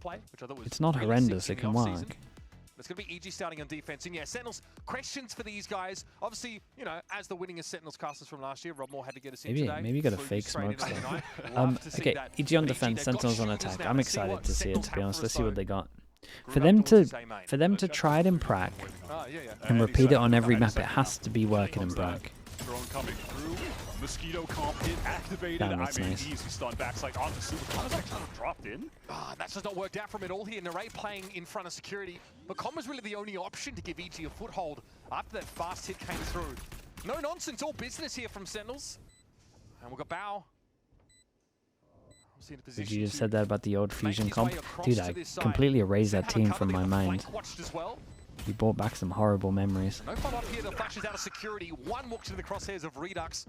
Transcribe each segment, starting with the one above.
play, which I thought was It's not really horrendous. sick It in can the work. offseason. It's going to be EG starting on defense. And yeah, Sentinels, questions for these guys. Obviously, you know, as the winningest Sentinels casters from last year, Rob Moore had to get us in today. Maybe you got a Flew fake straight smoke in stuff. overnight. Okay, EG on But defense, they've got Sentinels on shooters attack. now. I'm Let's see excited what to see it, Sentinels to be have honest. for Let's us, see what though. they got. Grew For up them towards to the same aim. for them to try it in Prague and repeat it on every map, it has to be working in Prague. Drone coming through. Mosquito comp hit activated. Damn, that's I mean, nice. easy stun backside onto Super. Comma's actually dropped in. That's just not worked out from it all here. Narray playing in front of security. But Com was really the only option to give EG a foothold after that fast hit came through. No nonsense, all business here from Sentinels. And we've got Bao. Did you just said that about the old Fusion comp? Dude, I completely erased that team from my mind. You brought back some horrible memories. No follow-up here, the flashes out of security. One walks into the crosshairs of Redux.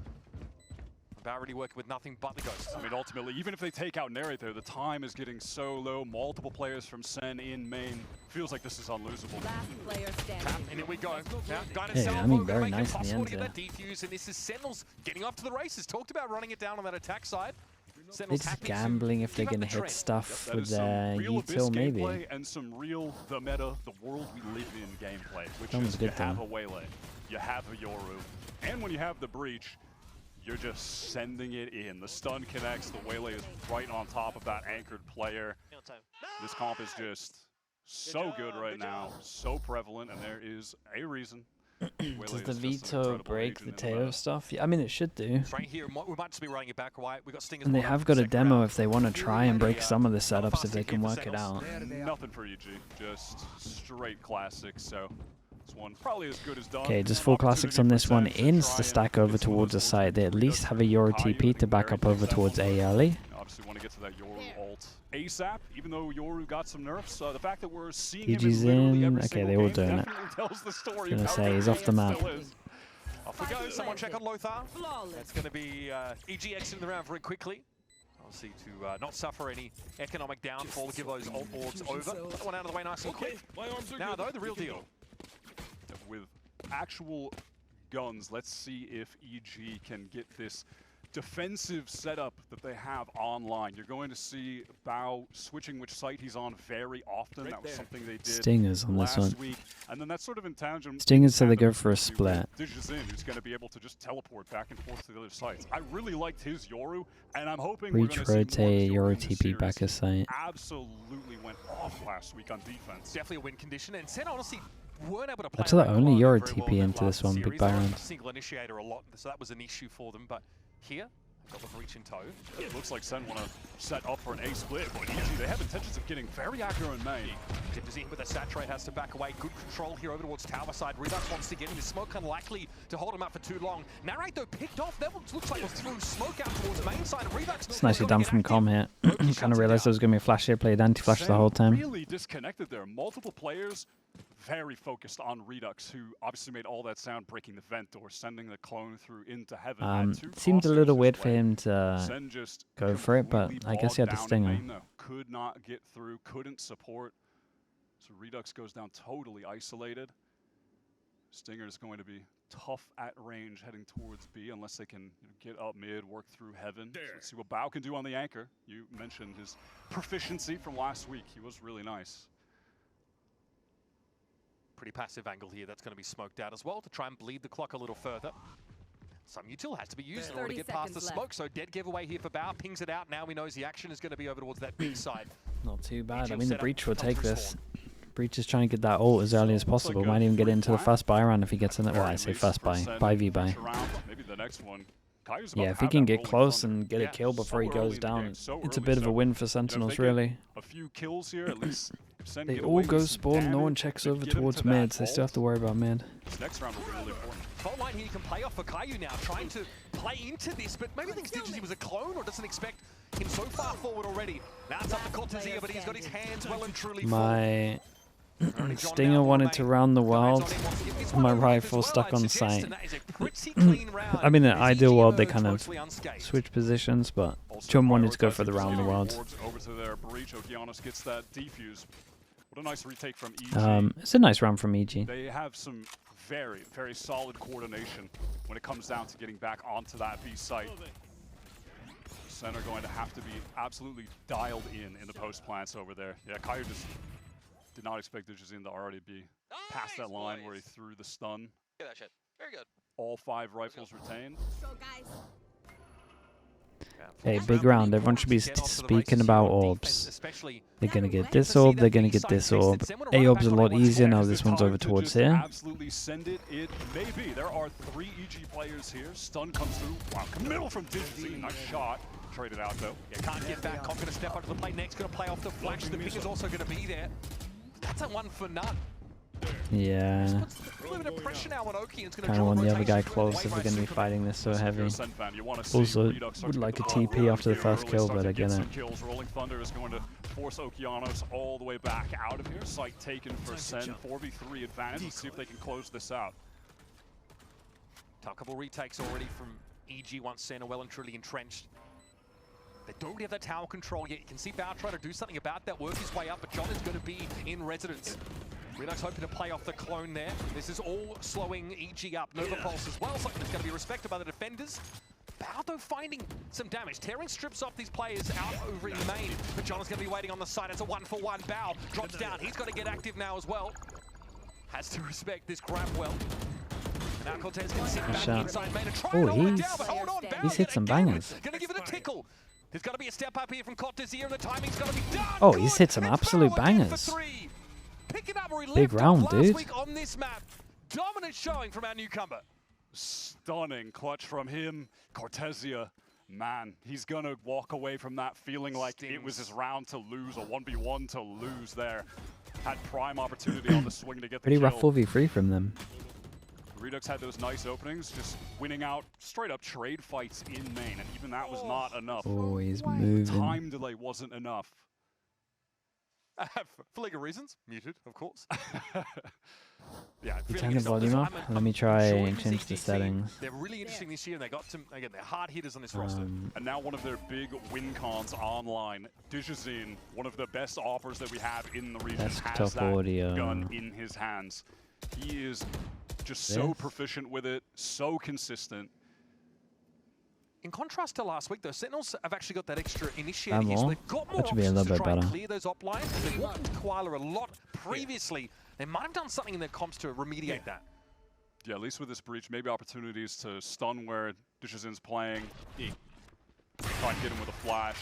Bao already working with nothing but the Ghost. I mean, ultimately, even if they take out Narrate there, the time is getting so low. Multiple players from SEN in main. Feels like this is unlosable. Last player standing. And here we go. Yeah, I mean, very nice in the end, yeah. Defuse, and this is Sentinels getting off to the races. Talked about running it down on that attack side. They're just gambling if they're going to hit stuff with their real util, maybe. And some real, the meta, the world we live in gameplay, which Sounds is good, you have though. a Waylay, you have a Yoru, and when you have the Breach, you're just sending it in. The stun connects, the Waylay is right on top of that anchored player. This comp is just so good right now, so prevalent, and there is a reason. Does the veto break the tail stuff? Yeah, I mean, it should do. Right here, we might just be running it back right. We got Stingers. And they have got a demo if they want to try and break some of the setups if they can work it out. Nothing for EG, just straight classics. So this one probably as good as done. Okay, just full classics on this one. Insta stack over towards the site. They at least have a Yoru TP to back up over towards ALE. Obviously want to get to that Yoru ult ASAP, even though Yoru got some nerfs. The fact that we're seeing EG's him in literally every okay, single they all game doing it. definitely tells the story. Gonna of how say he's off the map. Off we go. Someone check on Lothar. That's going to be EG exiting the round very quickly. Obviously to not suffer any economic downfall, give those ult boards over. That one out of the way nice and quick. Now though, the real deal. With actual guns, let's see if EG can get this defensive setup that they have online. You're going to see Bao switching which site he's on very often. That was something they did Stingers on this one. week. And then that's sort of in tangent. Stingers so they go for a split. Digizin, who's going to be able to just teleport back and forth to the other sites. I really liked his Yoru, and I'm hoping Breach, we're going to see more rotate, of Yoru in this TP back series. his site. Absolutely went off last week on defense. Definitely a win condition, and Sen honestly weren't able to play. That's the only Yoru Yoru very TP well into this last one, series. big They were Byron. a single initiator a lot, so that was an issue for them. But here, got the breach in tow. It looks like Sen want to set up for an A split, but EG, they have intentions of getting very aggro in main. Dippers in with a saturate, has to back away. Good control here over towards tower side. Redux wants to get him. The smoke unlikely to hold him up for too long. Narrate though picked off. That looks like it was through smoke out towards main side. Redux. It's nicely done from Com here. Kind of realized there was going to be a flash here. Played anti-flash the whole time. Really disconnected there. Multiple players very focused on Redux, who obviously made all that sound breaking the vent or sending the clone through into heaven. It seemed a little weird for him to Sen just go for it, but I guess he had the bogged down in stinger. main, though. Could not get through, couldn't support. So Redux goes down totally isolated. Stinger is going to be tough at range heading towards B unless they can get up mid, work through heaven. So let's see what Bao can do on the anchor. You mentioned his proficiency from last week. He was really nice. Pretty passive angle here. That's going to be smoked out as well to try and bleed the clock a little further. Some util has to be used in order to get past the smoke. So dead giveaway here for Bao. Pings it out. Now he knows the action is going to be over towards that big side. Not too bad. I EG mean, the setup Breach will comes take through this. spawn. Breach is trying to get that ult as early as possible. Might even get into the first buy round if he gets in it. Well, I say first buy. Buy v buy. Maybe the next one. Yeah, if he can get close and get a kill before he goes down, it's a bit of a win for Sentinels, really. A few kills here, at least. They all go spawn, no one checks over towards mid, so they still have to worry about mid. This next round will be really important. Fault line here you can play off for Caillou now, trying to play into this, but maybe thinks Digizin was a clone or doesn't expect him so far forward already. Now it's up to Cortezia, but he's got his hands well and truly full. My Stinger wanted to round the world. My rifle stuck on site. I mean, in an ideal world, they kind of switch positions, but Chum wanted to go for the round the world. Over to their Breach. Okeanos gets that defuse. What a nice retake from EG. It's a nice round from EG. They have some very, very solid coordination when it comes down to getting back onto that B site. Sen are going to have to be absolutely dialed in the post plants over there. Yeah, Kaya just did not expect Digizin to already be past that line where he threw the stun. Get that shit. Very good. All 5 rifles retained. Hey, big round. Everyone should be speaking about orbs. They're going to get this orb, they're going to get this orb. A orb's a lot easier now. This one's over towards here. Absolutely send it. It may be. There are 3 EG players here. Stun comes through. Wow, middle from Digizin. Nice shot. Traded out though. Yeah, can't get back. Cobb going to step up to the plate next. Going to play off the flash. The pick is also going to be there. That's a 1 for none. Yeah. A little bit of pressure now on Oki. It's going Kind of want the other guy close if we're going to be fighting this so heavy. Also, would like a TP after the first kill, but I get it. Rolling Thunder is going to force Okeanos all the way back out of here. Site taken for Sen. 4v3 advantage. Let's see if they can close this out. A couple retakes already from EG once Sen are well and truly entrenched. They don't really have that tower control yet. You can see Bao try to do something about that, work his way up, but John is going to be in residence. Redox hoping to play off the clone there. This is all slowing EG up. Nova Pulse as well, something that's going to be respected by the defenders. Bao though finding some damage. Tearing strips off these players out over in main, but John is going to be waiting on the side. It's a 1-for-1. Bao drops down. He's got to get active now as well. Has to respect this grab well. Now Cortez can sit back inside main and try and hold it down, but hold on, Bao he's hit some bangers. Gonna give it a tickle. There's got to be a step up here from Cortez here, and the timing's got to be done. Oh, he's hit some absolute bangers. Big round, dude. Week on this map. Dominant showing from our newcomer. Stunning clutch from him. Cortezia, man, he's gonna walk away from that feeling like it was his round to lose, a 1v1 to lose there. Had prime opportunity on the swing to get the Pretty kill. rough 4v3 from them. Redux had those nice openings, just winning out straight up trade fights in main, and even that was not enough. Oh, he's moving. Time delay wasn't enough. For legal reasons, muted, of course. Yeah, you turn the volume up. Let me try and change the settings. They're really interesting this year, and they got some, again, they're hard hitters on this roster. And now one of their big win cons online, Digizin, one of the best offers that we have in the region, has that gun in his hands. He is just so proficient with it, so consistent. In contrast to last week, though, Sentinels have actually got that extra initiating here, so they've got more options to try and clear those op lines. They've walked into Koala a lot previously. They might have done something in their comps to remediate that. Yeah, at least with this breach, maybe opportunities to stun where Dishizin's playing. Try and get him with a flash.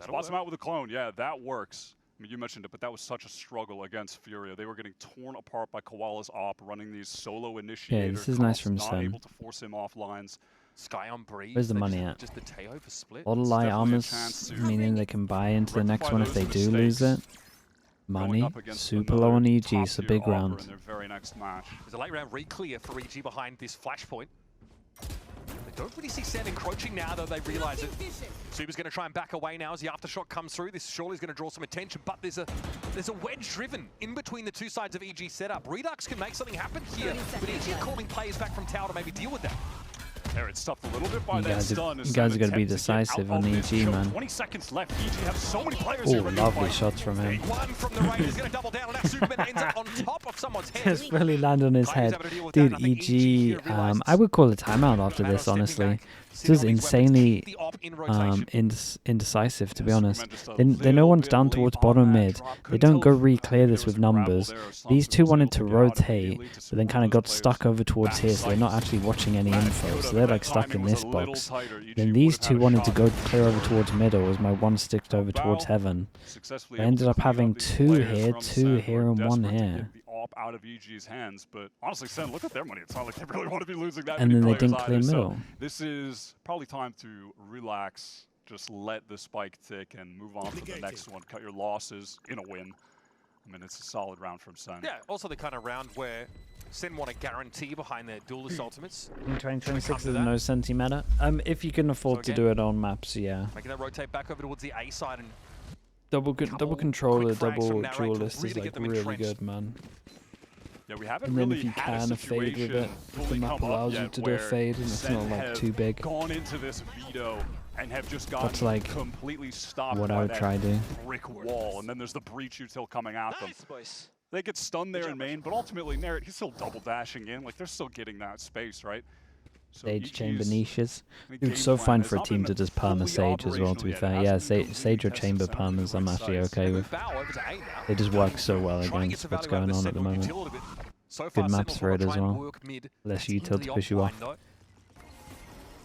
Spots him out with a clone. Yeah, that works. I mean, you mentioned it, but that was such a struggle against Furia. They were getting torn apart by Koala's op, running these solo initiators. Yeah, this is nice from Not Sen. able to force him off lines. Sky on Breeze. Where's the money at? Just the Teo for split. All the light armors, meaning they can buy into the next one if they do lose it. Money, super low on EG, so big round. There's a late round re-clear for EG behind this flashpoint. They don't really see Sen encroaching now, though they realize it. Super's going to try and back away now as the aftershock comes through. This surely is going to draw some attention, but there's a wedge driven in between the two sides of EG setup. Redux can make something happen here, but EG are calling players back from tower to maybe deal with that. There, it's stuffed a little bit by that stun. You guys are going to be decisive on EG, man. 20 seconds left. EG have so many players. Oh, lovely shots from him. One from the Raiders going to double down on that. Superman ends up on top of someone's head. Just really land on his head. Dude, EG, I would call a timeout after this, honestly. This is insanely indecisive, to be honest. They know one's down towards bottom mid. They don't go re-clear this with numbers. These two wanted to rotate, but then kind of got stuck over towards here, so they're not actually watching any info. So they're like stuck in this box. Then these two wanted to go clear over towards middle, as my one sticked over towards heaven. I ended up having two here, and one here. Out of EG's hands, but honestly, Sen, look at their money. It's not like they really want to be losing that and many then they didn't players clear either. middle. So this is probably time to relax, just let the spike tick and move on to the next one. Cut your losses in a win. I mean, it's a solid round from Sen. Yeah, also the kind of round where Sen want a guarantee behind their duelist ultimates. In 2026 is no Senti meta. If you can afford to do it on maps, yeah. Making that rotate back over towards the A side and double controller, double duelist is like really good, man. Yeah, we haven't and then really if you had can, a fade with it. If the map allows you to do a fade and it's not like too big. Gone into this veto and have just gotten that's like completely stopped what I would try to. Brick wall, and then there's the breach util coming at them. They get stunned there in main, but ultimately Nerit, he's still double dashing in. Like they're still getting that space, right? Sage chamber niches. Dude, so fine for a team to just perma Sage as well, to be fair. Yeah, Sage or chamber permas I'm actually okay with. They just work so well against what's going on at the moment. Good maps for it as well. Less util to push you off.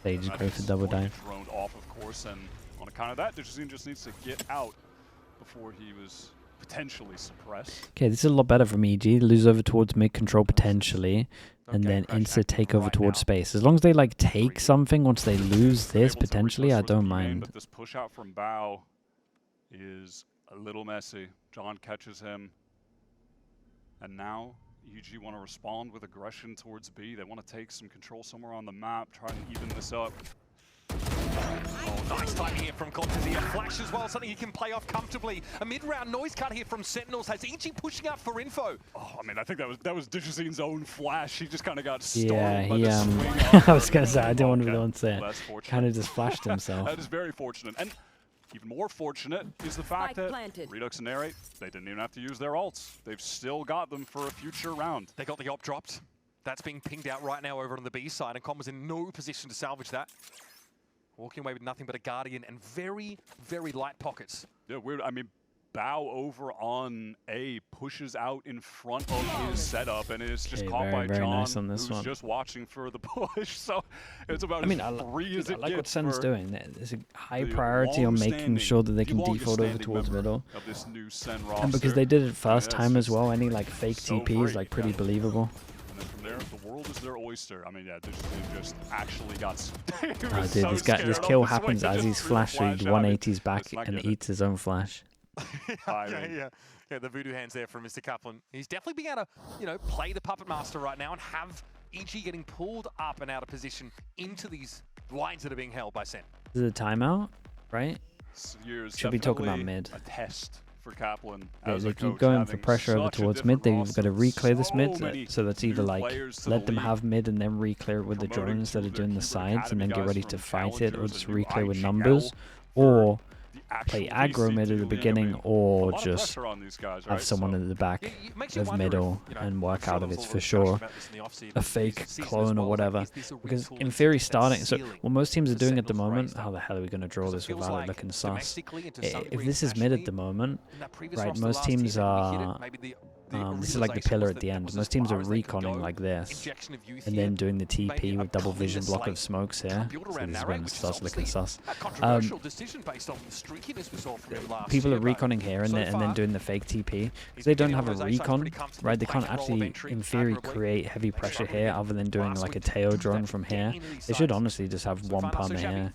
Sage go for double dive. Off, of course, and on account of that, Digizine just needs to get out before he was potentially suppressed. Okay, this is a lot better from EG. Lose over towards mid control potentially, and then insta take over towards space. As long as they like take something once they lose this potentially, I don't mind. But this push out from Bao is a little messy. John catches him, and now EG want to respond with aggression towards B. They want to take some control somewhere on the map, try and even this up. Oh, nice timing here from Cortezia. Flash as well, something he can play off comfortably. A mid-round noise cut here from Sentinels. Has EG pushing up for info. Oh, I mean, I think that was Digizine's own flash. He just kind of got stolen. Yeah, he, I was going to say, I didn't want to be the one to say it. Kind of just flashed himself. That is very fortunate. And even more fortunate is the fact that Redux and Narrate, they didn't even have to use their ults. They've still got them for a future round. They got the op dropped. That's being pinged out right now over on the B side, and Com was in no position to salvage that. Walking away with nothing but a Guardian and very, very light pockets. Yeah, weird. I mean, Bao over on A pushes out in front of his setup and is just caught by John, nice on this who's one. just watching for the push. So it's about free as it I like what gets Sen's doing. There's a high priority on making sure that they can default over towards middle. Of this new Sen roster. And because they did it first time as well, any like fake TP is like pretty believable. And then from there, the world is their oyster. I mean, yeah, they just actually got. Oh, dude, this kill happens as he's flashing 180s back and eats his own flash. Yeah, the voodoo hands there from Mr. Kaplan. He's definitely being able to, you know, play the puppet master right now and have EG getting pulled up and out of position into these lines that are being held by Sen. This is a timeout, right? Should be talking about mid. A test for Kaplan. Yeah, they keep going for pressure over towards mid. They've got to re-clear this mid, so that's either like let them have mid and then re-clear it with the drone instead of doing the sides and then get ready to fight it, or just re-clear with numbers, or play aggro mid at the beginning, or just have someone at the back of middle and work out if it's for sure a fake clone or whatever. Because in theory starting, so what most teams are doing at the moment, how the hell are we going to draw this without it looking sus? If this is mid at the moment, right, most teams are, this is like the pillar at the end. Most teams are reconning like this, and then doing the TP with double vision block of smokes here. So this is when it starts looking sus. People are reconning here and then doing the fake TP. Because they don't have a recon, right? They can't actually, in theory, create heavy pressure here other than doing like a Teo drone from here. They should honestly just have one perma here.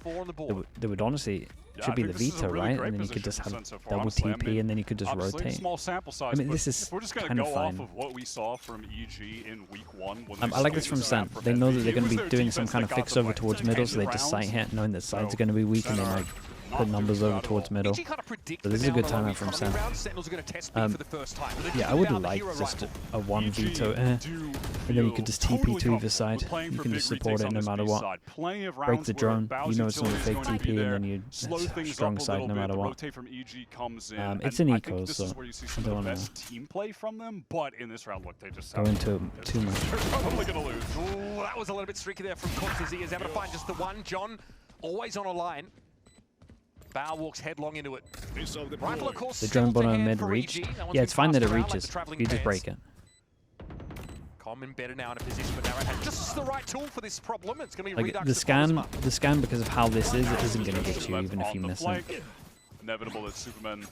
They would honestly... should be the veto, right? And then you could just have double TP and then you could just rotate. I mean, this is kind of fine. I like this from Sen. They know that they're going to be doing some kind of fix over towards middle, so they just sight hit, knowing that sides are going to be weak, and then like put numbers over towards middle. So this is a good timeout from Sen. Yeah, I would like just a one veto, and then you could just TP to either side. You can just support it no matter what. Break the drone, you know it's not a fake TP, and then you strong side no matter what. It's an eco, so I don't want to go into it too much. That was a little bit streaky there from Cortezia. He's able to find just the one. John, always on a line. Bao walks headlong into it. Rifle, of course, the drone bottom mid reached. Yeah, it's fine that it reaches. You just break it. Common better now in a position, but Narrate has just the right tool for this problem. It's going to be like the scan because of how this is, it isn't going to get you even if you miss it. Inevitable that Superman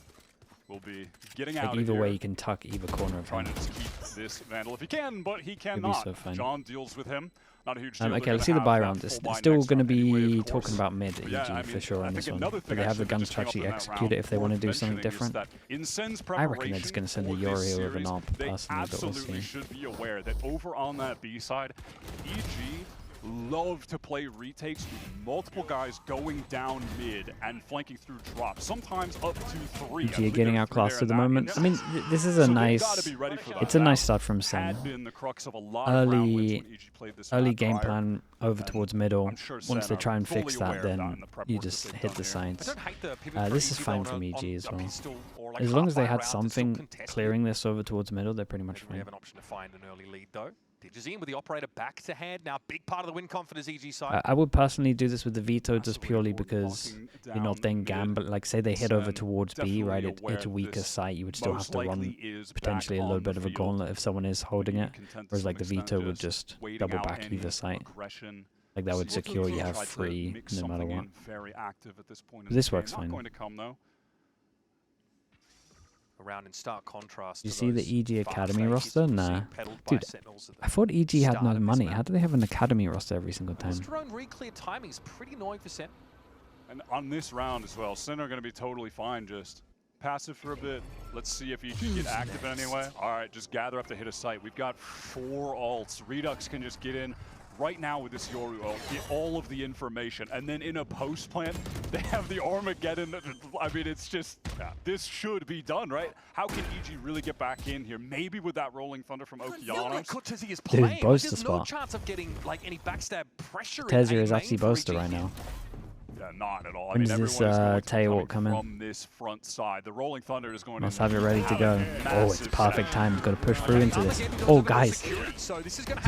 will be getting out. Like either way, you can tuck either corner of him. Trying to just keep this Vandal if he can, but he cannot. So fine. John deals with him. Not a huge deal. Okay, let's see the buy round. It's still going to be talking about mid EG for sure on this one. But they have the guns to actually execute it if they want to do something different. I reckon they're just going to send the Yori over an op personally, but we'll see. Should be aware that over on that B side, EG love to play retakes with multiple guys going down mid and flanking through drops, sometimes up to 3. EG getting outclassed at the moment. I mean, this is a nice, it's a nice start from Sen. Early game plan over towards middle. Once they try and fix that, then you just hit the sides. This is fine from EG as well. As long as they had something clearing this over towards middle, they're pretty much fine. We have an option to find an early lead though. Digizine with the operator back to hand. Now, big part of the win confidence EG side. I would personally do this with the veto just purely because, you know, if they gamble, like say they head over towards B, right, it's a weaker site, you would still have to run potentially a little bit of a gauntlet if someone is holding it, whereas like the veto would just double back either site. Like that would secure you have free no matter what. This works fine. Around in stark contrast. You see the EG Academy roster? Nah. Dude, I thought EG had no money. How do they have an Academy roster every single time? Drone re-clear timing is pretty annoying for Sen. And on this round as well, Sen are going to be totally fine. Just passive for a bit. Let's see if EG get active in any way. All right, just gather up to hit a site. We've got 4 ults. Redux can just get in. Right now with this Yoru ult, get all of the information, and then in a post plant, they have the Armageddon. I mean, it's just, this should be done, right? How can EG really get back in here? Maybe with that Rolling Thunder from Okeanos. Dude, Boaster spot. No chance of getting like any backstab pressure. Tezier is actually Boaster right now. Yeah, not at all. When does this tail come in? From this front side, the Rolling Thunder is going. Must have it ready to go. Oh, it's perfect time. He's got to push through into this. Oh, guys,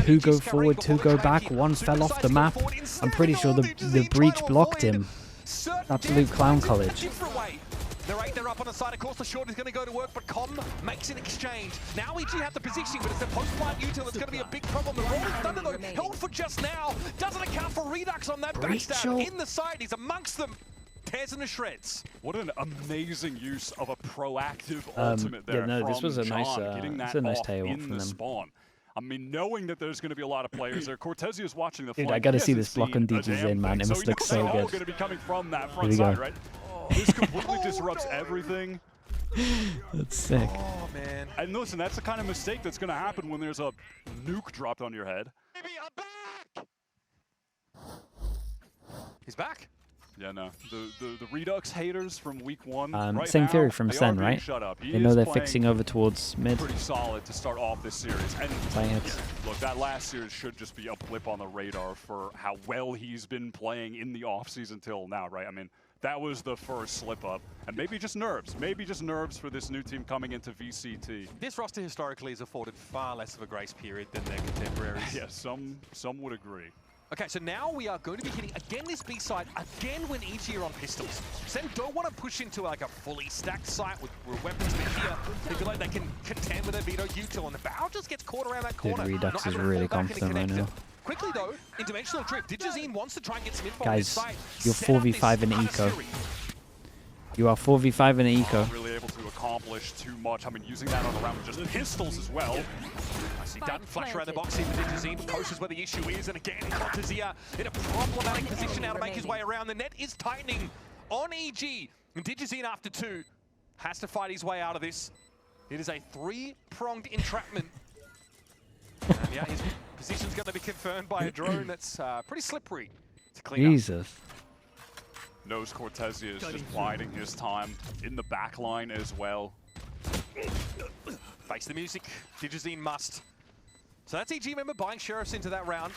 2 go forward, 2 go back. 1 fell off the map. I'm pretty sure the breach blocked him. Absolute clown college. They're up on the side. Of course, the short is going to go to work, but Com makes an exchange. Now EG have the positioning, but it's the post-plant util that's going to be a big problem. The Rolling Thunder, though, held for just now. Doesn't account for Redux on that backstab. In the side, he's amongst them. Tears into shreds. What an amazing use of a proactive ultimate there. Yeah, no, this was a nice, tail in from the them. Spawn. I mean, knowing that there's going to be a lot of players there, Cortezia is watching the Dude, I got to see this block on DG's in, man. It must look so good. Going to be coming from that front side, right? This completely disrupts everything. That's sick. Oh, man. And listen, that's the kind of mistake that's going to happen when there's a nuke dropped on your head. Baby, I'm back! He's back. Yeah, no. The Redux haters from week 1. Same theory from Sen, right? They know they're fixing over towards mid. Pretty solid to start off this series. And look, that last series should just be a blip on the radar for how well he's been playing in the offseason till now, right? I mean, that was the first slip-up, and maybe just nerves for this new team coming into VCT. This roster historically has afforded far less of a grace period than their contemporaries. Yeah, some would agree. Okay, so now we are going to be hitting again this B side, again when EG are on pistols. Sen don't want to push into like a fully stacked site with weapons in here. They feel like they can contend with their veto util, and the Bow just gets caught around that corner. Dude, Redux is really confident right now. Quickly though, in dimensional drift, Digizine wants to try and get some info on Guys, this site. you're 4v5 in eco. You are 4v5 in eco. Not really able to accomplish too much. I mean, using that on a round with just pistols as well. I see Dunn flash around the box here for Digizine. Post is where the issue is, and again, Cortezia in a problematic position now to make his way around. The net is tightening on EG, and Digizine after 2 has to fight his way out of this. It is a 3-pronged entrapment. And yeah, his position's going to be confirmed by a drone that's pretty slippery to clean up. Jesus. Knows Cortezia is just biding his time in the back line as well. Face the music, Digizine must. So that's EG member buying Sheriffs into that round.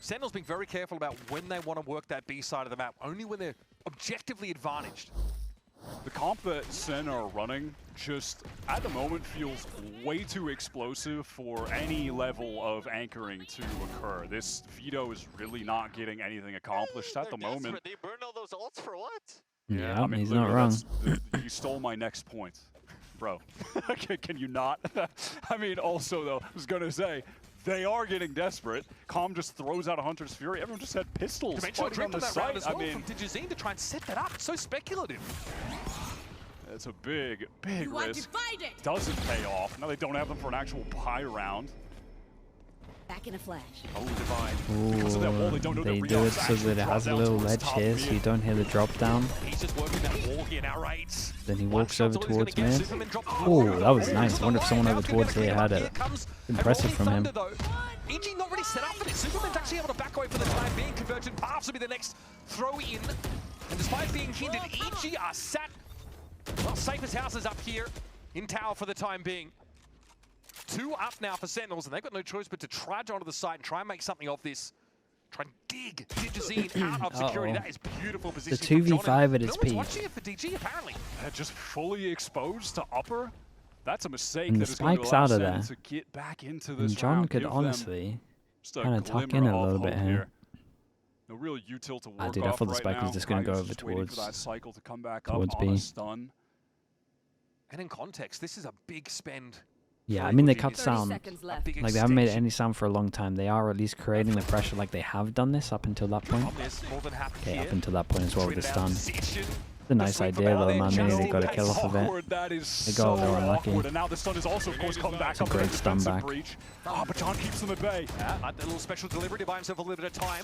Sentinels being very careful about when they want to work that B side of the map, only when they're objectively advantaged. The comp that Sen are running just, at the moment, feels way too explosive for any level of anchoring to occur. This veto is really not getting anything accomplished at the moment. They burned all those ults for what? Yeah, I mean, he's not wrong. You stole my next point, bro. Can you not? I mean, also, though, I was going to say, they are getting desperate. Com just throws out a Hunter's Fury. Everyone just had pistols fighting on the site. I mean, from Digizine to try and set that up. It's so speculative. It's a big, big risk. Doesn't pay off. Now they don't have them for an actual buy round. Back in a flash. Oh, Divine. Because of that wall, they don't know They the do it so that it has a little ledge here, so you don't hear the drop down. He's just working that wall here now, right? Then he walks over towards mid. Oh, that was nice. I wonder if someone over towards here had it. Impressive from him. EG not really set up for this. Superman's actually able to back away for the time being. Convergent paths will be the next throw in. And despite being hindered, EG are sat, well, safe as houses up here in tower for the time being. 2 up now for Sentinels, and they've got no choice but to trudge onto the site and try and make something of this. Try and dig Digizine out of security. That is beautiful position. The 2v5 at its peak. Watching it for DG, apparently. Just fully exposed to upper. That's a mistake. And the that is going to spike's allow out of Sen there. to get back into And this John round, could give them honestly just a kind of tuck in glimmer a of little bit hope here. No real util to work Dude, I off thought the right spike was now. just going to go Tigers over just waiting for towards that cycle to come back towards up on B. a stun. And in context, this is a big spend. Yeah, for I mean, they Eagle cut Genius. sound. Like, they haven't made any sound for a long time. They are at least creating the pressure like they have done this up until that point. Okay, up until that point as well with the stun. It's a nice idea though, man. Maybe they got a kill off of it. They got a little unlucky. And now the stun is also, of course, come back. It's a great stun back. But John keeps them at bay. A little special delivery to buy himself a little bit of time.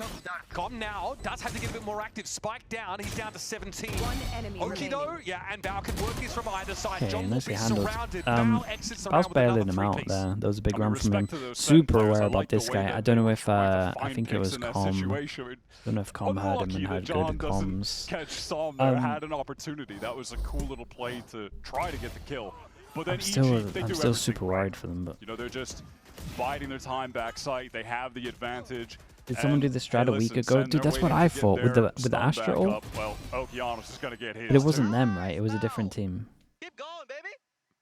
Com now does have to get a bit more active. Spike down. He's down to 17. Oki though, yeah, and Bao can work this from either side. Okay, John will nicely be handled. surrounded. Bao exits around Bao's with another bailing him out 3-piece. there. That was a big I mean, run from him. respect to those Super Sentinels. aware I about like the this way guy. that I don't know they if tried to I find think it picks was in that Com. situation. I don't know if Com heard him Unlucky and that had John good doesn't comms. catch some there, had an opportunity. That was a cool little play to try to get the kill. But then I'm still everything super right. worried for them. But You know, they're just biding their time backside. They have the advantage. did someone do the strat a week listen, ago? Sen, Dude, they're that's what waiting I to get thought with their the stun back Astral. up. Well, Okeanos is going to get his. But it wasn't them, right? It was a different team. Keep going, baby.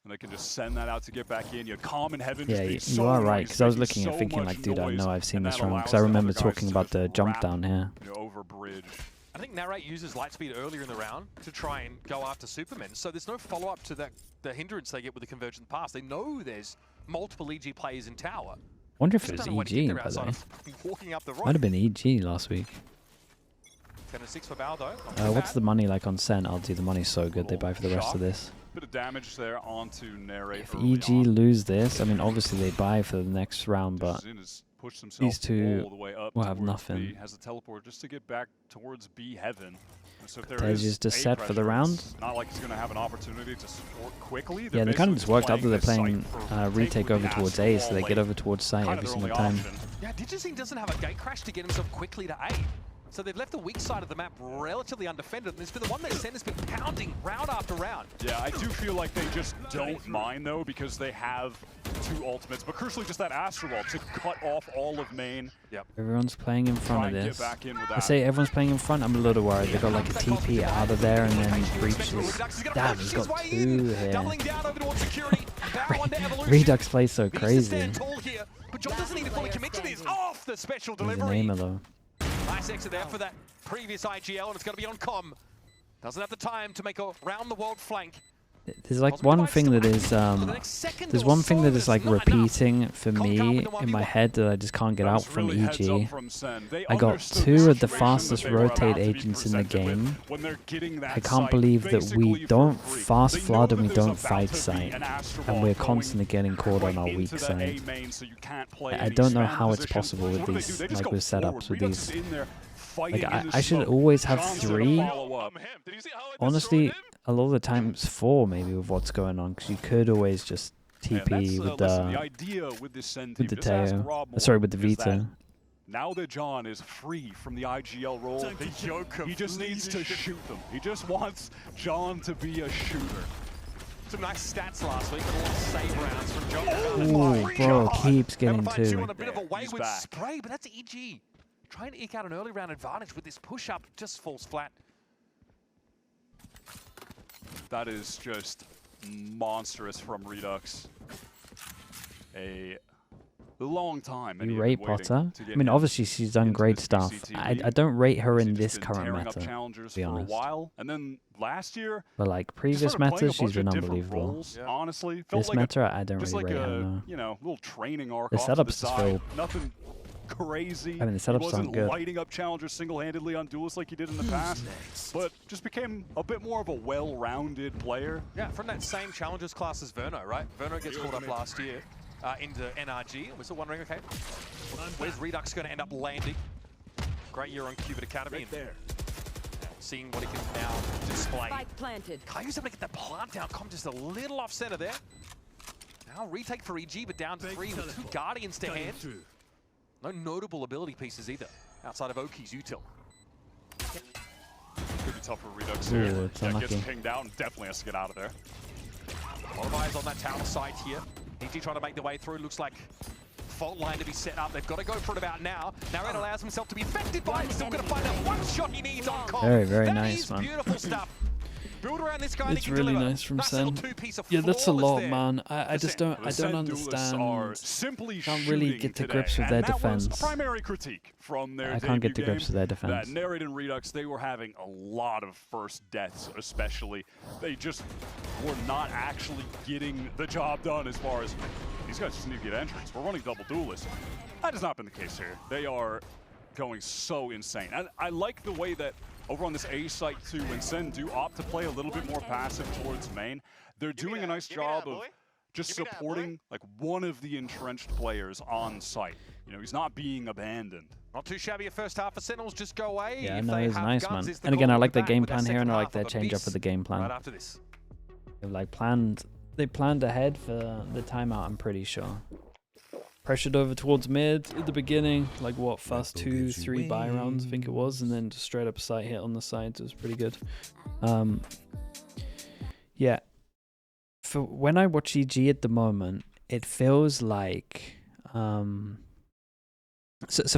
And they can just send that out to get back in. You had Calm in Heaven. Yeah, you are right. Because I was looking and thinking, like, dude, I know I've seen this wrong. Because I remember talking about the jump down here. Over bridge. I think Narrate uses Lightspeed earlier in the round to try and go after Supermen, so there's no follow-up to the hindrance they get with the Convergent Pass. They know there's multiple EG players in tower. Wonder if it was EG, by the way. Walking up the road. Might have been EG last week. 10-6 for Bao though. What's the money like on Sen? I'll do the money's so good they buy for the rest of this. Bit of damage there onto Narrate. If EG lose this, I mean, obviously they buy for the next round, but these two will have nothing. Has a teleport just to get back towards B Heaven. So if there Cortez is just set for the round. It's not like he's going to have an opportunity to support quickly. Yeah, they kind of just worked out that they're playing retake over towards A, so they get over towards site every single time. Yeah, Digicine doesn't have a gate crash to get himself quickly to A. So they've left the weak side of the map relatively undefended, and it's been the one that Sen has been pounding round after round. Yeah, I do feel like they just don't mind, though, because they have two ultimates, but crucially just that Astral Wall to cut off all of main. Yep. Everyone's playing in front of this. I say everyone's playing in front, I'm a little worried. They got like a TP out of there and then breaches. Damn, he's got two here. Redux plays so crazy. But John doesn't need to fully commit to this. Off the special He's delivery. an aimer though. Nice exit there for that previous IGL, and it's going to be on Com. Doesn't have the time to make a round-the-world flank. There's like one thing that is there's one thing that is like repeating for me in my head that I just can't get out from EG. I got two of the fastest rotate agents in the game. I can't believe that we don't fast flood and we don't fight site, and we're constantly getting caught on our weak side. I don't know how it's possible with these, like with setups with these. Like I should always have three. Honestly, a lot of the time it's four maybe with what's going on, because you could always just TP with the Teo. Sorry, with the Vito. Now that John is free from the IGL role, he just needs to shoot them. He just wants John to be a shooter. Some nice stats last week, but a lot of save rounds from John. Ooh, bro, keeps getting two. A bit of a wayward spray, but that's EG. Trying to eke out an early round advantage with this push-up just falls flat. That is just monstrous from Redux. A long time. You rate Potter? I mean, obviously she's done great stuff. I don't rate her in this current meta, to be honest. And then last year, but like previous metas, she's been unbelievable. Roles, honestly, this meta, I don't really rate her. No. You know, little training arc. The setups is filled. Nothing crazy. I mean, the setups aren't good. He wasn't lighting up challengers single-handedly on duelists like he did in the past, but just became a bit more of a well-rounded player. Yeah, from that same challengers class as Verno, right? Verno gets caught up last year into NRG. We're still wondering, okay, where's Redux going to end up landing? Great year on Cubit Academy. Right there. Seeing what he can now display. Kayu's able to get the plant down. Com just a little off center there. Now retake for EG, but down to 3 with 2 Guardians to hand. No notable ability pieces either, outside of Oki's util. Could be tough for Redux here. Yeah, gets pinged out and definitely has to get out of there. A lot of eyes on that tower site here. EG trying to make their way through. Looks like fault line to be set up. They've got to go for it about now. Narrate allows himself to be affected by it. Still going to find that one shot he needs on Com. Very, very nice, man. Beautiful stuff. Build around this guy. It's really nice from Sen. Yeah, that's a lot, man. I just don't understand. Can't really get to grips with their defense. Primary critique from their I can't get to grips with their defense. That Narrate and Redux, they were having a lot of first deaths, especially. They just were not actually getting the job done as far as these guys just need to get entries. We're running double duelists. That has not been the case here. They are going so insane. And I like the way that over on this A site too, when Sen do opt to play a little bit more passive towards main, they're doing a nice job of just supporting like one of the entrenched players on site. You know, he's not being abandoned. Not too shabby a first half for Sentinels, just go away. Yeah, no, it's nice, man. And again, I like their game plan here, and I like their change up of the game plan. Right after this. They planned ahead for the timeout, I'm pretty sure. Pressured over towards mid at the beginning, like what, first 2-3 buy rounds, I think it was, and then just straight up site hit on the sides. It was pretty good. Yeah. For when I watch EG at the moment, it feels like so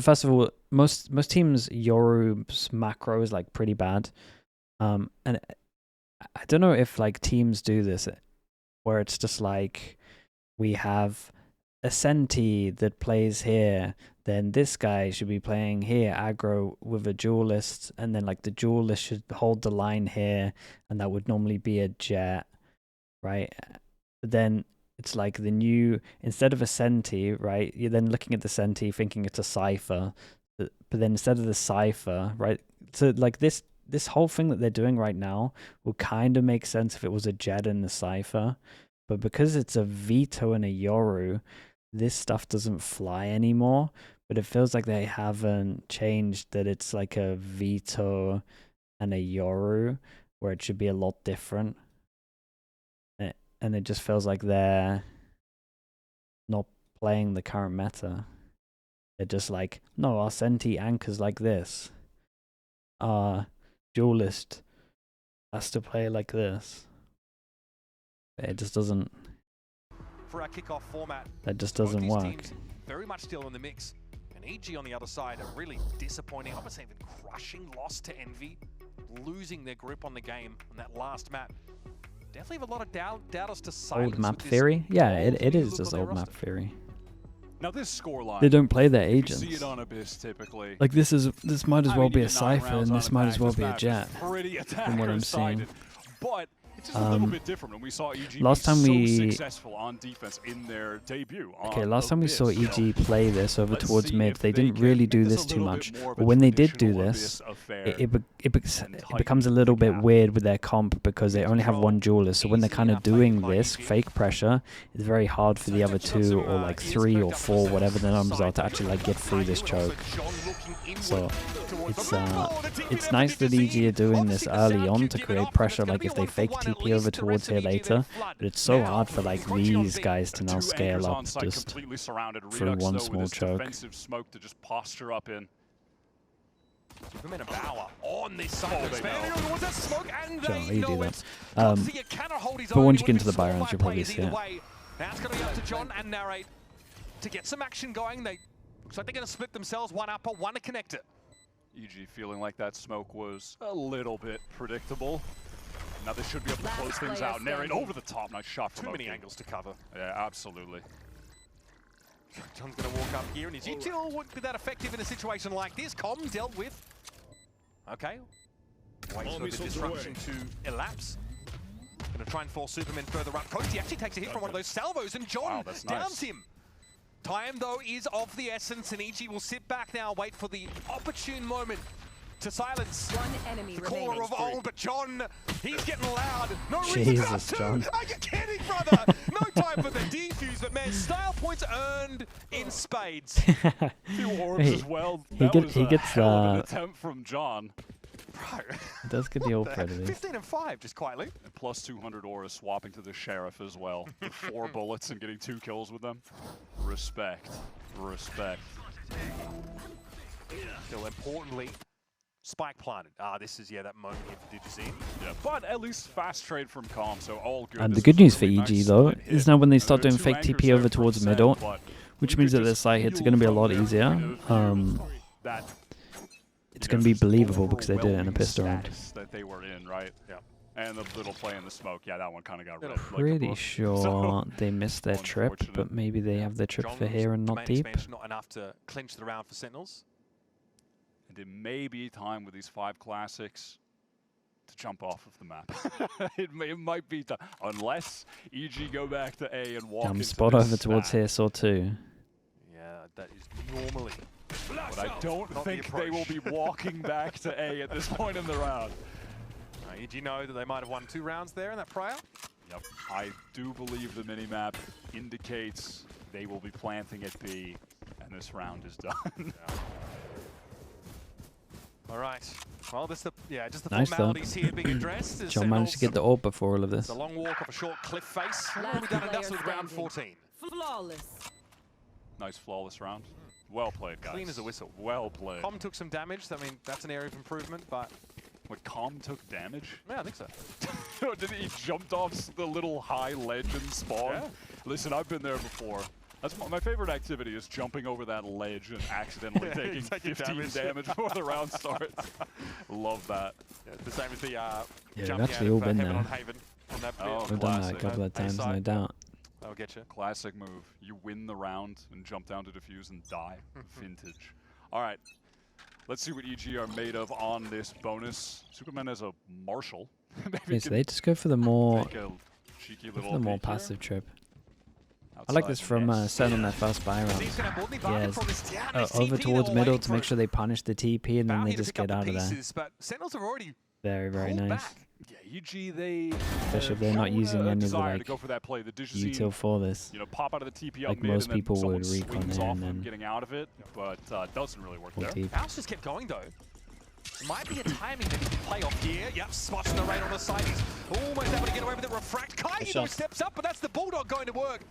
first of all, most teams Yoru's macro is like pretty bad. And I don't know if like teams do this where it's just like we have a Senti that plays here, then this guy should be playing here aggro with a duelist, and then like the duelist should hold the line here, and that would normally be a jet, right? But then it's like the new, instead of a Senti, right, you're then looking at the Senti thinking it's a Cypher, but then instead of the Cypher, right, so like this whole thing that they're doing right now would kind of make sense if it was a jet and a Cypher, but because it's a Vito and a Yoru, this stuff doesn't fly anymore. But it feels like they haven't changed that it's like a Vito and a Yoru, where it should be a lot different. And it just feels like they're not playing the current meta. They're just like, no, our Senti anchors like this. Our duelist has to play like this. It just doesn't. For our kickoff format, that just doesn't work. Very much still in the mix. And EG on the other side, a really disappointing, I would say even crushing loss to Envy, losing their grip on the game on that last map. Definitely have a lot of doubters to silence. Old map theory? Yeah, it is just old map theory. Now this scoreline, they don't play their agents. See it on Abyss typically. Like this might as well be a Cypher, and this might as well be a jet. From what I'm seeing. But it's just a little bit different when we saw EG last time so successful on defense in their debut. Okay, last time we saw EG play this over towards mid, they didn't really do this too much. But when they did do this, it becomes a little bit weird with their comp because they only have one duelist. So when they're kind of doing this fake pressure, it's very hard for the other two or like 3 or 4, whatever the numbers are, to actually like get through this choke. So it's nice that EG are doing this early on to create pressure, like if they fake TP over towards here later, but it's so hard for like these guys to now scale up just through one small choke. Smoke to just posture up in. On this side Sure, you do that. But once you get into the buy rounds, you'll probably see it. Now it's going to be up to John and Narrate to get some action going. Looks like they're going to split themselves, one upper, one to connect it. EG feeling like that smoke was a little bit predictable. Now this should be able to close things out. Narrate over the top. Nice shot from Too many angles to cover. Yeah, absolutely. John's going to walk up here, and is util would be that effective in a situation like this? Com dealt with. Okay. Waits for the disruption to elapse. Going to try and force Superman further up. Coasty actually takes a hit from one of those salvos, and John downs him. Time, though, is of the essence, and EG will sit back now, wait for the opportune moment to silence the caller of old. But John, he's getting loud. No Jesus, John. Are you kidding, brother? No time for the defuse, but man, style points earned in spades. Few orbs as well. He gets an attempt from John. Bro. He does get the ult credit. 15 and 5, just quietly. And plus 200 aura swapping to the Sheriff as well. With 4 bullets and getting 2 kills with them. Respect. Respect. Still importantly, spike planted. This is, that moment here for Digizine. Yeah, but at least fast trade from Calm, so all good. And the good news for EG, though, is now when they start doing fake TP over towards middle, which means that their side hits are going to be a lot easier. It's going to be believable because they did it in a pistol round. That they were in, right? Yeah. And the little play in the smoke. Yeah, that one kind of got ripped. Pretty sure they missed their trip, but maybe they have their trip for here and not deep. Not enough to clinch the round for Sentinels. And it may be time with these 5 classics to jump off of the map. it might be time. Unless EG go back to A and walk into spot this over towards stack. here, saw 2. Yeah, that is normally. But I don't think they will be walking back to A at this point in the round. EG know that they might have won 2 rounds there in that prior. Yep, I do believe the minimap indicates they will be planting at B, and this round is done. Yeah. All right. Well, just the Nice formalities here being addressed. John managed to get the orb before all of this. It's a long walk off a short cliff face. We've done enough with round 14. Flawless. Nice flawless round. Well played, guys. Clean as a whistle. Well played. Com took some damage. I mean, that's an area of improvement, but... What, Com took damage? Yeah, I think so. Did he jumped off the little high ledge and spawn? Yeah. Listen, I've been there before. That's my favorite activity is jumping over that ledge and accidentally taking 15 damage before the round starts. Love that. Yeah, the same as the we've jumping actually out all of been Heaven there. on Haven. On that We've done that a couple of times, no doubt. That'll get you. Classic move. You win the round and jump down to defuse and die. Vintage. All right. Let's see what EG are made of on this bonus. Superman as a marshal. Okay, so they just go for the more, cheeky little passive trip. I like this from Sen on their first buy round. Yeah, over towards middle to make sure they punish the TP and then they just get out of there. But Sentinels have already very, very nice. Yeah, EG, they especially if they're not using any of the like to go for that play. The util for this. You know, pop out of the TP up like mid most and people then would recon swings there off and then getting out of it, but doesn't really work there. House just kept going though. It might be a timing that he can play off here. Yep, spots the raid on the side. He's almost able to get away with it. Refract. Kaido steps up, but that's the Bulldog going to work.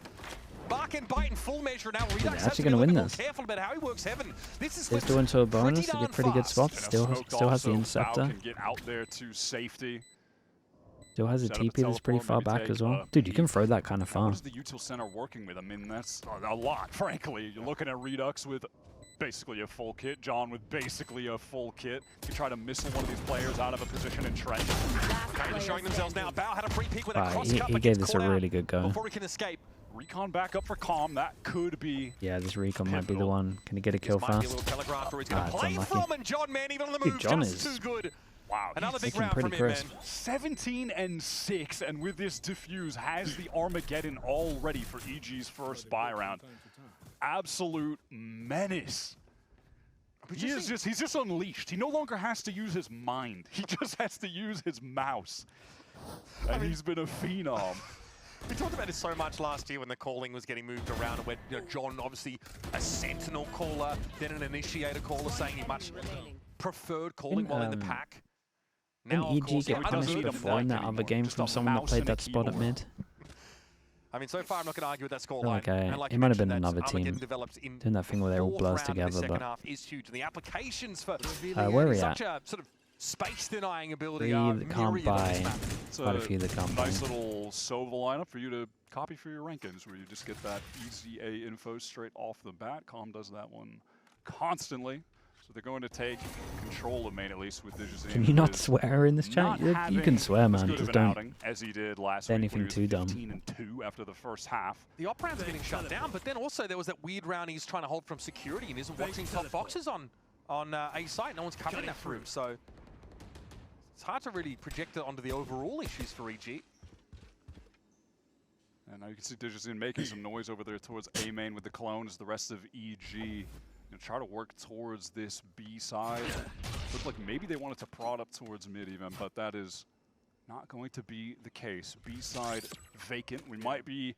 Bark and bite in full measure now. Redux actually going to win this. Careful about how he works Heaven. This is They're doing to a bonus to get pretty good spots. Still has the Inceptor. Can get out there to safety. Still has a TP that's pretty far back as well. Dude, you can throw that kind of far. What is the util center working with? I mean, that's a lot, frankly. You're looking at Redux with basically a full kit. John with basically a full kit. You try to missile one of these players out of a position in trench. Kind of showing themselves now. Bao had a free peek with a cross cut. He gave this a really good go. Before he can escape. Recon back up for Com. That could be. Yeah, this recon might be the one. Can he get a kill fast? It's unlucky. And John, man, even on the move, dude, John is too good. Wow, another big looking round pretty from him, crisp. man. 17-6, and with this defuse, has the Armageddon already for EG's first buy round. Absolute menace. He's just unleashed. He no longer has to use his mind. He just has to use his mouse. And he's been a phenom. We talked about this so much last year when the calling was getting moved around, and when John, obviously a Sentinel caller, then an Initiator caller, saying he much preferred calling while in the pack. Now, EG get punished before in that other game from someone that played that spot at mid? I mean, so far I'm not going to argue with that scoreline. Like it might have been another team doing that thing where they all blast together, but is huge. And the applications for where are we at? Such a sort of space-denying ability. 3 that can't buy, quite a few that can't buy. Nice little Sova lineup for you to copy for your rankings, where you just get that easy A info straight off the bat. Com does that one constantly. So they're going to take control of main, at least with Digizine. Can you not swear in this chat? You can swear, man. Just don't as he did last say anything too dumb. 15-2 after the first half. The op rounds are getting shut down, but then also there was that weird round he's trying to hold from security and isn't watching top boxes on A site. No one's covering that for him, so it's hard to really project it onto the overall issues for EG. And now you can see Digizine making some noise over there towards A main with the clone as the rest of EG try to work towards this B side. Looked like maybe they wanted to prod up towards mid even, but that is not going to be the case. B side vacant. We might be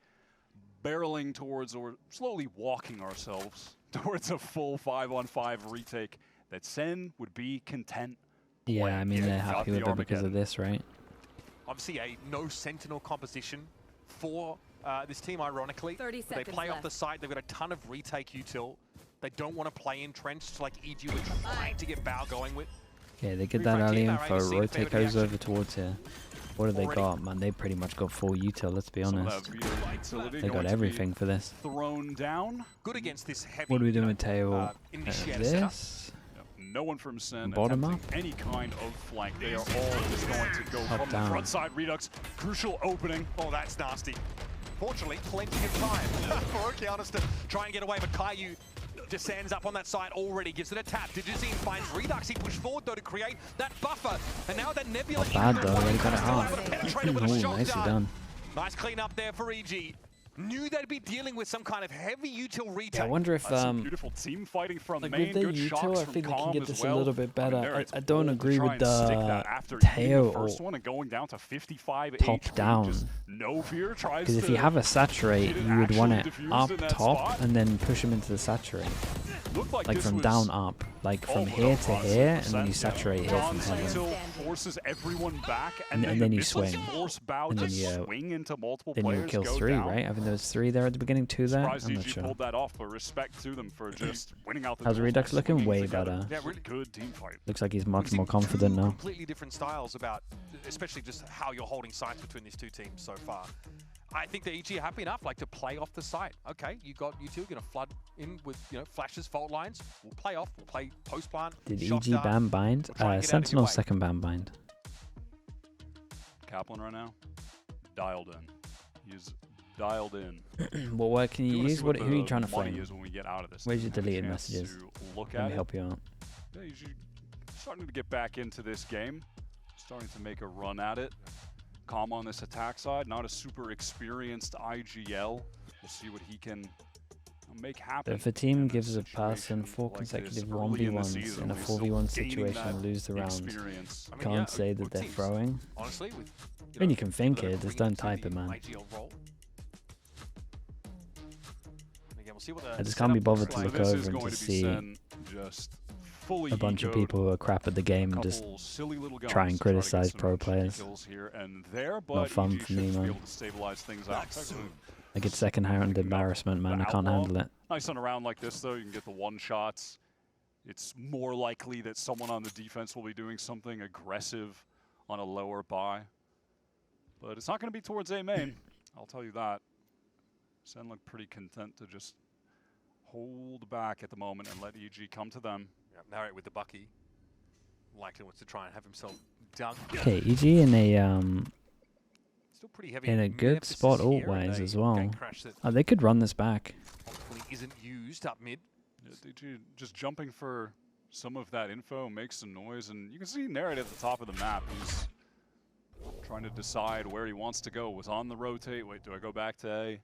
barreling towards or slowly walking ourselves towards a full 5-on-5 retake that Sen would be content. Yeah, I mean, they're happy with it because of this, right? Obviously a no Sentinel composition for this team, ironically. 30 seconds they play left. off the site. They've got a ton of retake util. They don't want to play entrenched like EG were trying to get Bao going with. Yeah, they get that early info. Rotate goes over towards here. What do they got, man? They pretty much got full util, let's be honest. They got everything for this. Thrown down. Good against this heavy. What do we do with tail? Initiator This? no one from SEN Bottom attempting any kind of flank. They are all just going to go from the front side. Redux, crucial opening. Oh, that's nasty. Fortunately, plenty of time for Okeanis to try and get away, but Caillou descends up on that side already, gives it a tap. Digizine finds Redux, he pushed forward though to create that buffer, and now that Nebula Not bad though, they got it still hard. able to penetrate it with a Ooh, shot nicely done. Nice clean up there for EG. Knew they'd be dealing with some kind of heavy util retake. Yeah, I wonder if some beautiful team fighting from like main. with the Good util, shots I from think they can Calm get as this well. a little bit better. there, it's I don't bold to agree try with and stick the that after Teo the first one and going down to 55 top HP, down. just no fear tries Because if you have a saturate, you would want it up top and then push him into the saturate. Like from down up, like from here to here, and then you saturate here from heaven. Forces everyone back, And then you swing. And then you swing into multiple Then you players. kill go 3, down. right? I think there was 3 there at the beginning, 2 there. Surprised I'm not EG sure. pulled that off, but respect to them for just winning out the How's duels Redux while looking? swinging Way together. better. Yeah, really Good team fight. Looks like he's much We've more seen confident two now. completely different styles about, especially just how you're holding sights between these two teams so far. I think that EG are happy enough, like, to play off the site. Okay, you two going to flood in with, flashes, fault lines. We'll play off. We'll play post plant. Did shot EG dart. ban bind? We'll try and get out of your Sentinel's way. second ban bind. Kaplan right now, dialed in. He's dialed in. What word can you use? Who are you trying to flame? flame? Is when we get out of this. Where's your Have a deleted chance messages? to look Let at me it. help you out. Yeah, he's starting to get back into this game. Starting to make a run at it. Calm on this attack side, not a super experienced IGL. We'll see what he can make happen. If a team in gives a situation person 4 like this consecutive early in the 1v1s season in a when he's 4v1 still gaining situation, that lose the round, experience. I mean, can't yeah, say that good they're teams. throwing. Honestly, with I mean, you can think a it, just don't type it, creativity man. IGL role. And again, we'll see what the I just can't be setup bothered looks to like. look this over is and going to to be see Sen just fully a bunch of egoed. people who are crap at the game and just Couple silly little guns try and to get criticize some pro cheeky players. kills here and there, Not but fun EG for me, should be man. able to stabilize things out. like it's second-hand embarrassment, man. I can't handle it. Nice on a round like this, though. You can get the one shots. It's more likely that someone on the defense will be doing something aggressive on a lower buy. But it's not going to be towards A main. I'll tell you that. Sen look pretty content to just hold back at the moment and let EG come to them. Yeah, narrate with the Bucky. Likely wants to try and have himself dug. Okay, EG in a Still pretty heavy in a good emphasis spot here, and alt-wise a as well. gate crash that Oh, they could run this back. hopefully isn't used up mid. Yeah, DG just jumping for some of that info, makes some noise, and you can see Narrate at the top of the map. He's trying to decide where he wants to go. Was on the rotate. Wait, do I go back to A?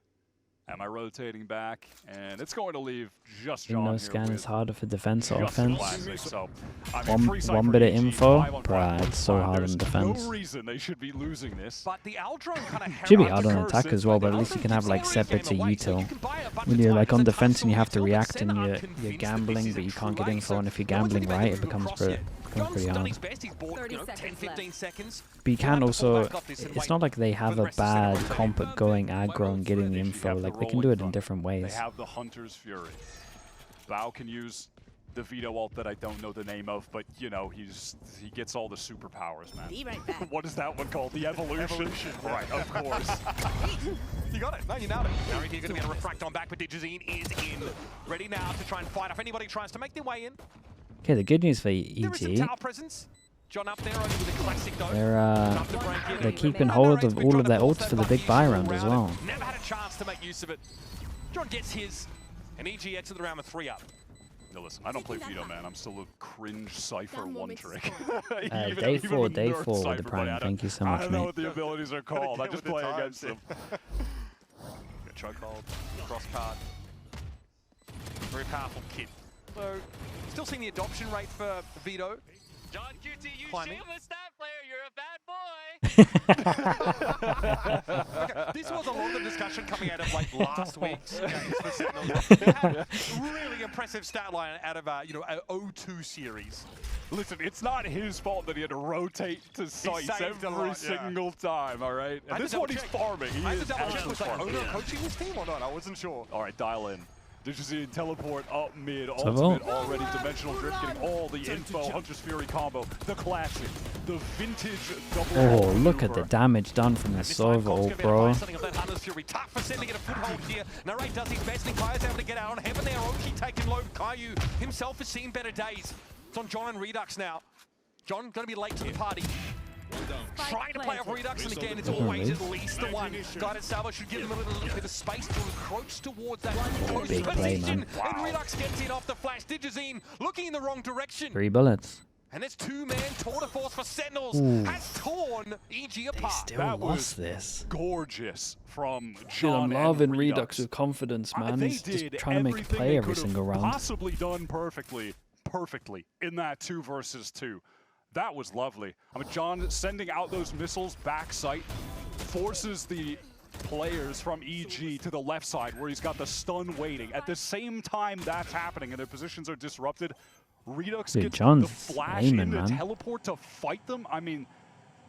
Am I rotating back? And it's going to leave just John No here scan with is harder for defense or just offense. classic. So, I mean, free sight One for bit of EG, info, 5 on bruh, 5.5. it's so hard There's on defense. no reason they should be losing this. But the Aldrone kind of Should be hard on attack as well, but at least you can have like set bits of util. When you're like on defense and you have to react and you're gambling, but you can't get info, and if you're gambling right, it becomes pretty hard. 10, 15 seconds. But you can also, it's not like they have a bad comp at going aggro and getting the info, like they can do it in different They ways. have the Hunter's Fury. Bao can use the Veto ult that I don't know the name of, but you know, he gets all the superpowers, man. Be right back. What is that one called? The Evolution? Right, of course. You got it. No, you nailed it. Now he's going to be able to refract on back, but Digizine is in. Ready now to try and fight off anybody tries to make their way in. Okay, the good news for There is some EG, tower presence. John up there only with a classic though. they're keeping hold of all of their ults for the big buy round as well. Never had a chance to make use of it. John gets his, and EG exits the round with 3 up. No, listen, I don't play Veto, man. I'm still a cringe Cypher one trick. Day 4 with the Prime, thank you so I much, don't know mate. what the abilities are called. I just play against them. Chokehold, cross card. Very powerful kit. So, still seeing the adoption rate for Vito. John QT, you Climbing. shameless stat player, you're a bad boy. Okay, this was a lot of discussion coming out of like last week's games for Sentinels. They had really impressive stat line out of a O2 series. Listen, it's not his fault that he had to rotate to sites saved a every lot, yeah. single time, all right? I had And this to one he's double-check. farming. He I had is to double check, actually was like farming. Ono coaching this team or not? I wasn't sure. All right, dial in. Did you see teleport up mid, So ultimate already, dimensional drift, getting all the info, Hunter's Fury combo, the classic, the vintage double. Oh, look at the damage done from the Sova ult, bro. Something of that Hunter's Fury. Tough for Sen to get a foothold here. Narrate does his best, and Kai's able to get out on heaven there. Oki taking low. Caillou himself has seen better days. It's on John and Redux now. John going to be late to the party. Trying to play off Redux, and again, it's always at least the one. Guided Salvo should give them a little bit of space to encroach towards that close position. And Redux gets in off the flash. Digizine looking in the wrong direction. 3 bullets. And it's 2-man tour de force for Sentinels. Has torn EG apart. Still lost this. Gorgeous from Dude, John. I'm loving and Redux with confidence, man. They He's just did trying to make a everything play they every could have single round. Possibly done perfectly in that 2 versus 2. That was lovely. I mean, John sending out those missiles back sight forces the players from EG to the left side where he's got the stun waiting. At the same time that's happening and their positions are disrupted, Redux Dude, gets John's the flash aiming, in the man. teleport to fight them. I mean,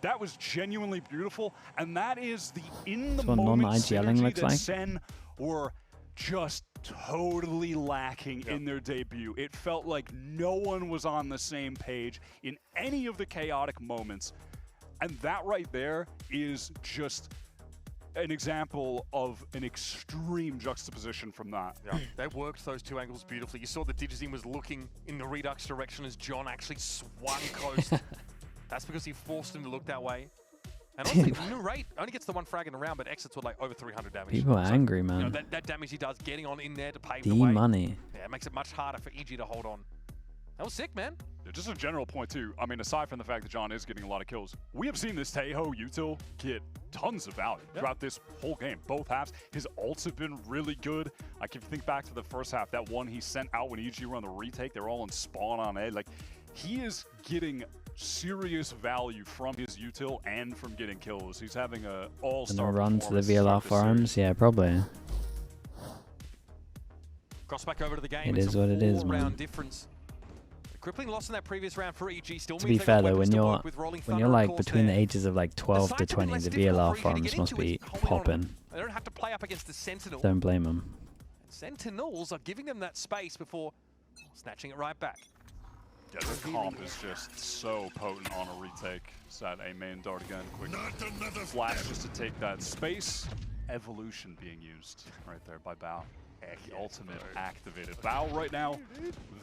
that was genuinely beautiful, and that is the in-the-moment non-IGLing synergy looks that like. SEN were just totally lacking in their debut. It felt like no one was on the same page in any of the chaotic moments, and that right there is just an example of an extreme juxtaposition from that. Yeah, they worked those 2 angles beautifully. You saw that Digizine was looking in the Redux direction as John actually swung coast. That's because he forced him to look that way. And honestly, New Rate only gets the 1 frag in the round, but exits with like over 300 damage. People are angry, man. You know, that damage he does getting on in there to pave the The way. money. Yeah, it makes it much harder for EG to hold on. That was sick, man. Yeah, just a general point too, I mean, aside from the fact that John is getting a lot of kills, we have seen this Taeho util get tons of value throughout this whole game, both halves. His ults have been really good. Like if you think back to the first half, that one he sent out when EG were on the retake, they were all in spawn on A. Like he is getting serious value from his util and from getting kills. He's having a all-star Gonna run to the performance VLR throughout this farms? Yeah, probably. Cross back over to the game. It It's is a what it is, 4-round man. difference. Crippling loss in that previous round for EG still To means be they've fair got though, weapons when to you're work with. Rolling Thunder, of like course, between the there. ages of like 12 to The side 20, less the difficult VLR for EG to farms get must into is be holding on. popping. They don't have to play up against the Sentinel. Don't blame them. Sentinels are giving them that space before snatching it right back. Yeah, the comp is just so potent on a retake. It's that A main dart again, quick flash just to take that space. Evolution being used right there by Bao. The ultimate activated. Bao right now.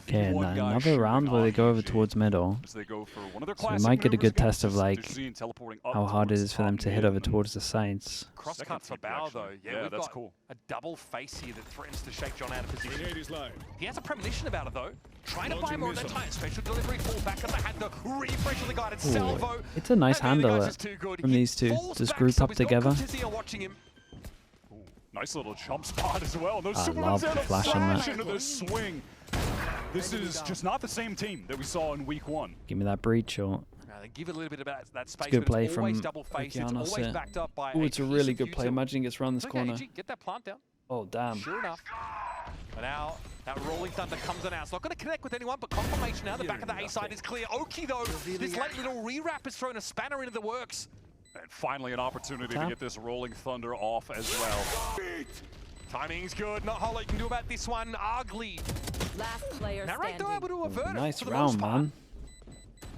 Okay, and another round where they go over towards middle. As they go for one of their So we classic might get a good maneuvers test of again. like Digizine teleporting up how hard it towards is for them top to hit mid over and towards the sides. Cross second cut for TP Bao actually. though. Yeah, we've that's got cool. a double face here that threatens to shake John out of position. He has a premonition about it though. Trying to buy more of that time. Special delivery fall back as they had the refresh of the guided salvo. It's a nice And the handle guys is too good. from He these two. falls Just back, group so up he's got together. Kutizia watching him. Nice little jump spot as well. Those I Supermans love there the to flash on that. into the swing. This is just not the same team that we saw in week 1. Give me that breach or... They give it a little bit of that space, good but play it's always from double-faced. It's Okeanos always there. backed up by Oh, it's a really good play. util. Imagine he gets around this It's okay, corner. EG, get that plant down. Oh, damn. Sure enough. But now, that rolling thunder comes in out. It's not going to connect with anyone, but confirmation now. The back of the A side is clear. Oki, though, this late little re-wrap has thrown a spanner into the works. And finally an opportunity to get this rolling thunder off as well. Timing's good. Not a whole lot you can do about this one. Ugly. Last player Now, right, though, able to avert it Nice for the round, most part. man.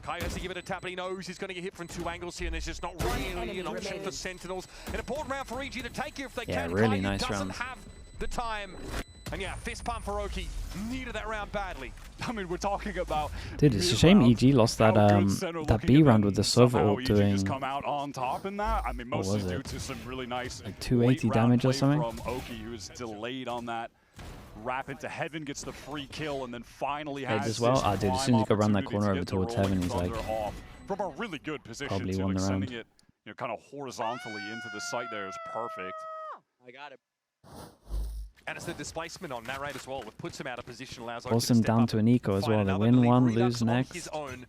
Kai has to give it a tap, but he knows he's going to get hit from 2 angles here, and there's just not really an option for Sentinels. An important round for EG to take here if they Yeah, can. really Kai nice doesn't round. have the time. And yeah, fist pump for Oki. Needed that round badly. I mean, we're talking about... Dude, it's a shame EG lost that that B round with the Sova ult doing... just come out on top in that. I mean, mostly was due it? to some really nice Like 280 late round damage or play something? from Oki, who is delayed on that. Wrap into Heaven, gets the free kill, and then finally has as well. this Dude, as soon as he got around that prime corner over opportunity to towards get the Heaven, he's rolling like... thunder off from a really good position probably to won like the sending round. it, kind of horizontally into the site there is perfect. I got it. And it's the displacement on Narrate as well, which puts him out of position, allows Oki Force to him step down up to an eco and as find well. They another, win leave one, Redux lose on next. his own.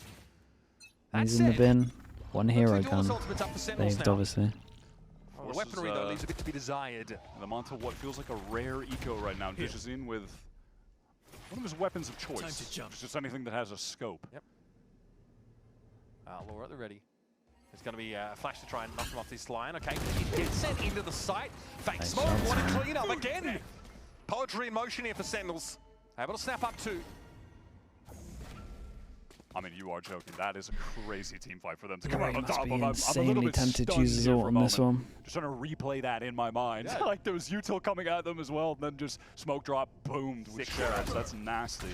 He's That in the said, bin. One hero looks like Duelist gun. ultimate's up for Sentinels Saved, now. obviously. Well, the weaponry, though, leaves a bit to be desired. And I'm onto what feels like a rare eco right now. Digizine with one of his weapons of choice. Time to jump. It's just anything that has a scope. Yep. Laura at the ready. There's going to be a flash to try and knock him off this line. Okay, he gets sent into the site. Fake Nice smoke, shots, what a man. clean up again. Poetry in motion here for Sentinels. Able to snap up 2. I mean, you are joking. That is a crazy team fight for them to come out He on must top be of. I'm a little insanely bit tempted to stunned use his here ult for a on this moment. one. Just trying to replay that in my mind. Yeah. Like there was util coming at them as well, and then just smoke drop, boomed with Sick sheriffs. That's nasty.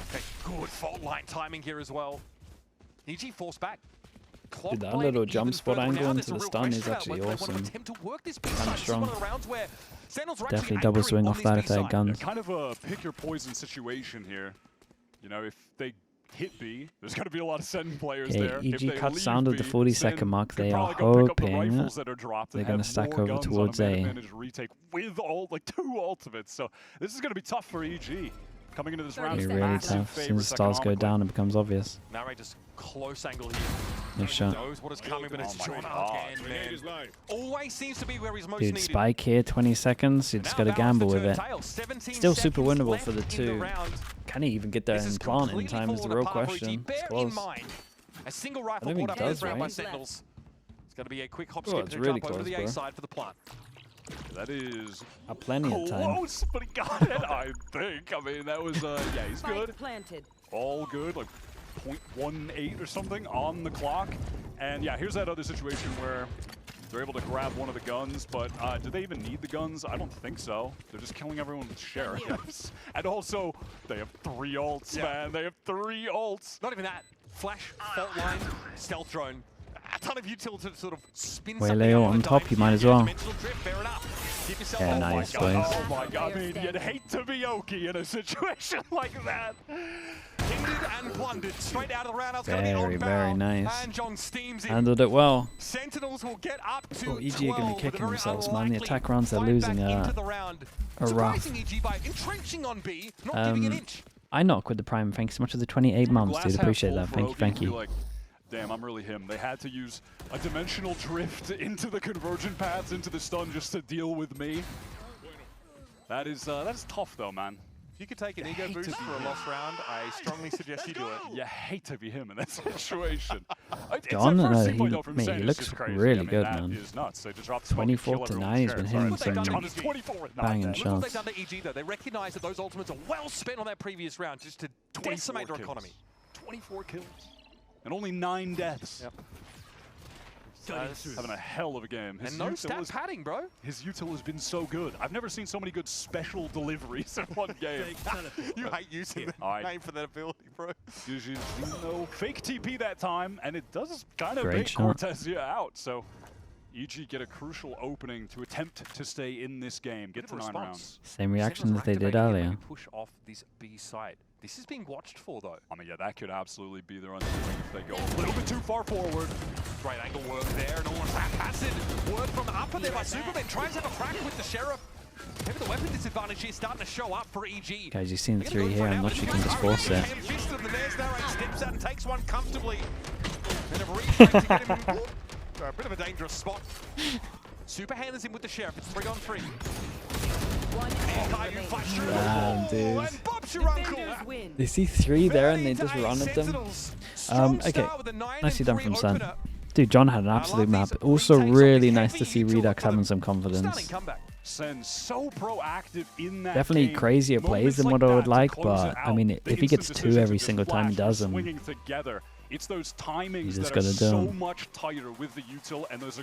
Okay, good fault line timing here as well. EG forced back. Dude, that little jump spot angle into the stun is actually awesome. Kind of strong. Definitely double swing off that if they had guns. Kind of a pick your poison situation here. You know, if they hit B, there's going to be a lot of Sen players there. EG cuts down to the 40-second mark. They are hoping they're going to stack over towards A. Retake with all, like 2 ultimates. So this is going to be tough for EG. Coming into this round, It's really tough. As soon as stars go down, it becomes obvious. Narrator's close angle here. Nice shot. Knows what is coming, but it's John again, man. Always seems to be where he's most Dude, needed. spike here, 20 seconds. You just got to gamble with it. Still super winnable for the 2. Can he even get there and plant in time is the real question. It's close. A single rifle I don't think brought he up does, this round by right? Sentinels. It's going to be a quick hop, Oh, skip, it's and really jump over to close, the A bro. side for the plant. That is Plenty of time. close, but he got it, I think. I mean, that was, yeah, he's good. Planted. All good, like 0.18 or something on the clock. And yeah, here's that other situation where they're able to grab one of the guns, but do they even need the guns? I don't think so. They're just killing everyone with sheriffs. And also, they have 3 ults, man. They have 3 ults. Not even that. Flash, fault line, stealth drone. A ton of util to sort of spin Way something Leo out on of top, time. you might as well. Dimensional drift, fair enough. Keep yourself Yeah, on. nice, Oh boys. my god, I mean, you'd hate to be Oki in a situation like that. Hindered and plundered. Straight out of the round. Very, very nice. And John steams in. Handled it well. Sentinels will get up to Oh, EG are 12 going to be with kicking a very themselves, man. The unlikely attack rounds they're fight losing back into are the round. rough. Surprising EG by entrenching on B, not giving an inch. I knock with the Prime. Thanks so much for the 28 months, dude. Appreciate that. Thank you, thank you. Like, damn, I'm really him. They had to use a dimensional drift into the convergent paths, into the stun just to deal with me. That is tough though, man. If you could take an ego boost for a lost round, I strongly suggest you do it. You hate to be him in that situation. John, It's he looks really good, that man. Is nuts. They just dropped 24 to 9, he's been hitting some John is 24 at 9. banging Look what they've shots. done to EG though. They recognize that those ultimates are well spent on that previous round just to decimate their economy. 24 kills. And only 9 deaths. Yep. Having a hell of a game. And no stat padding, bro. His util has been so good. I've never seen so many good special deliveries in one game. You hate using the name for that ability, bro. No fake TP that time, and it does kind of Great make shot. Cortezia out. So EG get a crucial opening to attempt to stay in this game, get to 9 rounds. Same reaction as they did earlier. Push off this B side. This is being watched for though. I mean, yeah, that could absolutely be their undoing if they go a little bit too far forward. Great angle work there, and almost haphazard work from the upper there by Superman. Tries to have a crack with the Sheriff. Maybe the weapon disadvantage here starting to show up for EG. Guys, you've seen the 3 here. I'm not sure you can just force it. Steps out and takes one comfortably. And a retake to get him a bit of a dangerous spot. Superhand is in with the Sheriff. It's 3 on 3. Damn, dude. And Bob's your uncle. They see 3 there and they just run at them. Okay, nicely done from Sen. Dude, John had an absolute map. Also really nice to see Redux having some confidence. Sen so proactive in that Definitely game. crazier plays than Moments what I like would that like, to close but it I mean, out. if he Big gets instant 2 every decisions single just time he flash does them, swinging together. It's those timings just that are gotta do so 'em. much tighter with the util and those